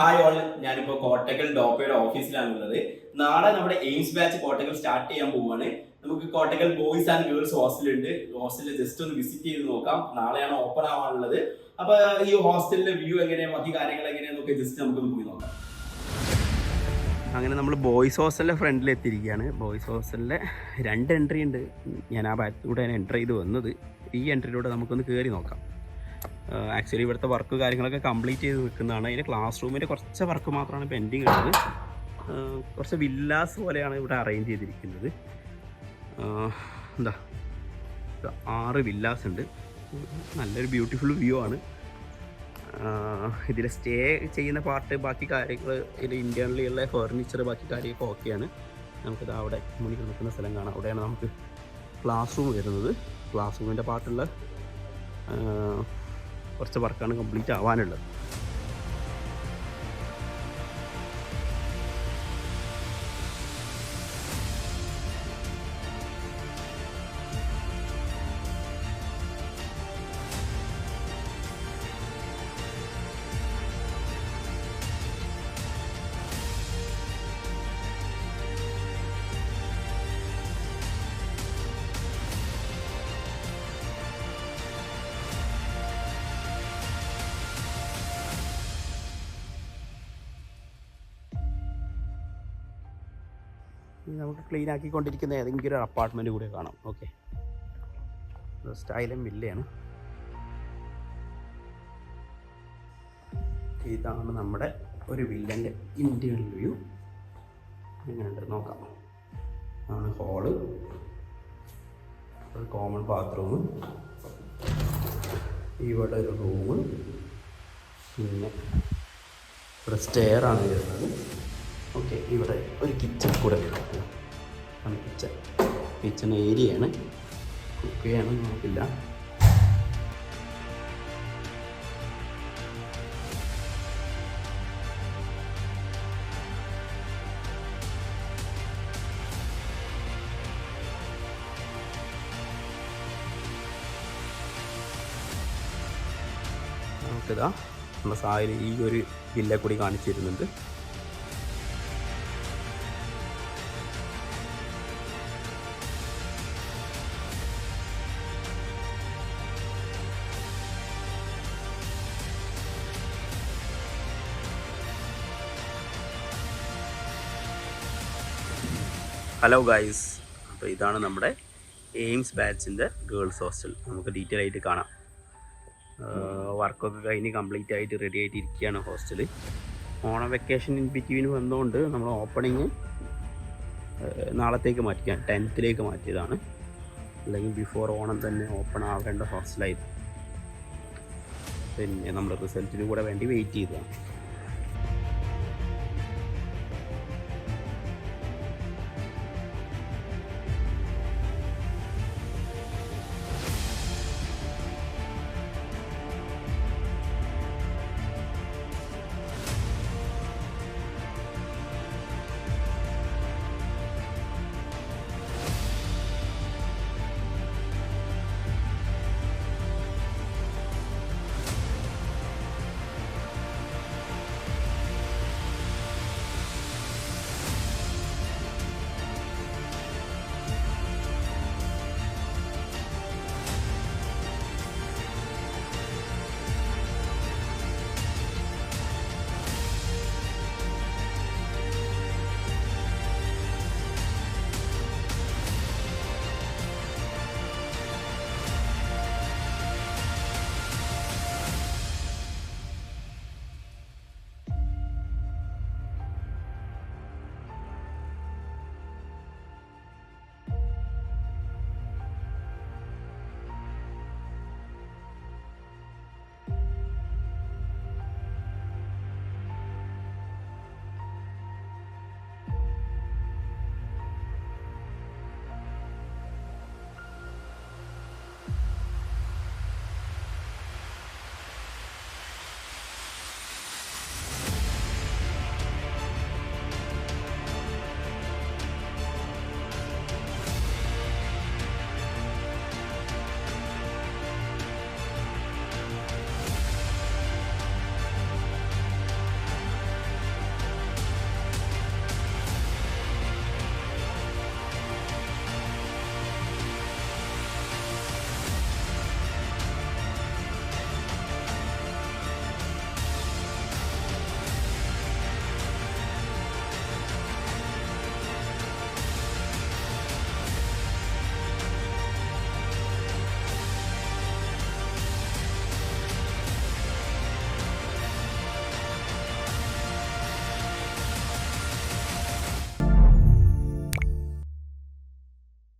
Hi all, ഞാനിപ്പോൾ കോട്ടക്കൽ ഡോപ്പയുടെ ഓഫീസിലാണുള്ളത്. നാളെ നമ്മുടെ എയിംസ് ബാച്ച് കോട്ടക്കൽ സ്റ്റാർട്ട് ചെയ്യാൻ പോവുകയാണ്. നമുക്ക് കോട്ടക്കൽ ബോയ്സ് ആൻഡ് ഗേൾസ് ഹോസ്റ്റലുണ്ട്. ഹോസ്റ്റലിൽ ജസ്റ്റ് ഒന്ന് വിസിറ്റ് ചെയ്ത് നോക്കാം. നാളെയാണ് ഓപ്പൺ ആവാനുള്ളത്. അപ്പൊ ഈ ഹോസ്റ്റലിലെ വ്യൂ എങ്ങനെയാണ്, ബാക്കി കാര്യങ്ങൾ എങ്ങനെയാണെന്നൊക്കെ ജസ്റ്റ് നമുക്കൊന്ന് പോയി നോക്കാം. അങ്ങനെ നമ്മൾ ബോയ്സ് ഹോസ്റ്റലിൻ്റെ ഫ്രണ്ടിൽ എത്തിയിരിക്കുകയാണ്. ബോയ്സ് ഹോസ്റ്റലിലെ 2 എൻട്രി ഉണ്ട്. ഞാൻ ആ ബാറ്റിലൂടെ എൻ്റർ ചെയ്ത് വന്നത്. ഈ എൻട്രിയിലൂടെ നമുക്കൊന്ന് കയറി നോക്കാം. ആക്ച്വലി ഇവിടുത്തെ വർക്ക് കാര്യങ്ങളൊക്കെ കംപ്ലീറ്റ് ചെയ്ത് നിൽക്കുന്നതാണ്. അതിൻ്റെ ക്ലാസ് റൂമിൻ്റെ കുറച്ച് വർക്ക് മാത്രമാണ് പെൻഡിങ് ഉള്ളത്. കുറച്ച് വില്ലാസ് പോലെയാണ് ഇവിടെ അറേഞ്ച് ചെയ്തിരിക്കുന്നത്. എന്താ 6 വില്ലാസ് ഉണ്ട്. നല്ലൊരു ബ്യൂട്ടിഫുൾ വ്യൂ ആണ്. ഇതിൽ സ്റ്റേ ചെയ്യുന്ന പാർട്ട്, ബാക്കി കാര്യങ്ങൾ, ഇതിൽ ഇൻറ്റേർണലി ഉള്ള ഫർണിച്ചർ, ബാക്കി കാര്യമൊക്കെ ഓക്കെയാണ്. നമുക്കിത് അവിടെ മുന്നിൽ നിൽക്കുന്ന സ്ഥലം കാണാം. അവിടെയാണ് നമുക്ക് ക്ലാസ് റൂം വരുന്നത്. ക്ലാസ് റൂമിൻ്റെ പാർട്ടുള്ള കുറച്ച് വർക്കാണ് കംപ്ലീറ്റ് ആവാനുള്ളത്. നമുക്ക് ക്ലീൻ ആക്കിക്കൊണ്ടിരിക്കുന്ന ഏതെങ്കിലും ഒരു അപ്പാർട്ട്മെൻറ്റ് കൂടെ കാണാം. ഓക്കെ, സ്റ്റൈലും വില്ലയാണ്. ഇതാണ് നമ്മുടെ ഒരു വില്ലൻ്റെ ഇൻറ്റീരിയർ വ്യൂ. എങ്ങനെയുണ്ട് നോക്കാം. ആണ് ഹോള്, ഒരു കോമൺ ബാത്റൂം, ഇവിടെ ഒരു റൂം, പിന്നെ ഇവിടെ സ്റ്റെയറാണ് വരുന്നത്. ഓക്കെ, ഇവിടെ ഒരു കിച്ചൺ കൂടെ വരുന്നത്. കിച്ചൺ ഏരിയയാണ്. കുക്ക് ചെയ്യാനൊന്നും നോക്കില്ല. നമുക്കിതാ നമ്മുടെ സായിൽ ഈ ഒരു വില്ല കൂടി കാണിച്ചു തരുന്നുണ്ട്. ഹലോ ഗൈസ്, അപ്പോൾ ഇതാണ് നമ്മുടെ എയിംസ് ബാച്ചിൻ്റെ ഗേൾസ് ഹോസ്റ്റൽ. നമുക്ക് ഡീറ്റെയിൽ ആയിട്ട് കാണാം. വർക്കൊക്കെ കഴിഞ്ഞ് കംപ്ലീറ്റ് ആയിട്ട് റെഡി ആയിട്ട് ഇരിക്കുകയാണ് hostel. Onam vacation in between വന്നുകൊണ്ട് നമ്മൾ ഓപ്പണിങ് നാളത്തേക്ക് മാറ്റിക്കാൻ 10th മാറ്റിയതാണ്. അല്ലെങ്കിൽ ബിഫോർ ഓണം തന്നെ ഓപ്പൺ ആവേണ്ട ഹോസ്റ്റലായിരുന്നു. പിന്നെ നമ്മൾ റിസൾട്ടിന് കൂടെ വേണ്ടി വെയിറ്റ് ചെയ്തതാണ്.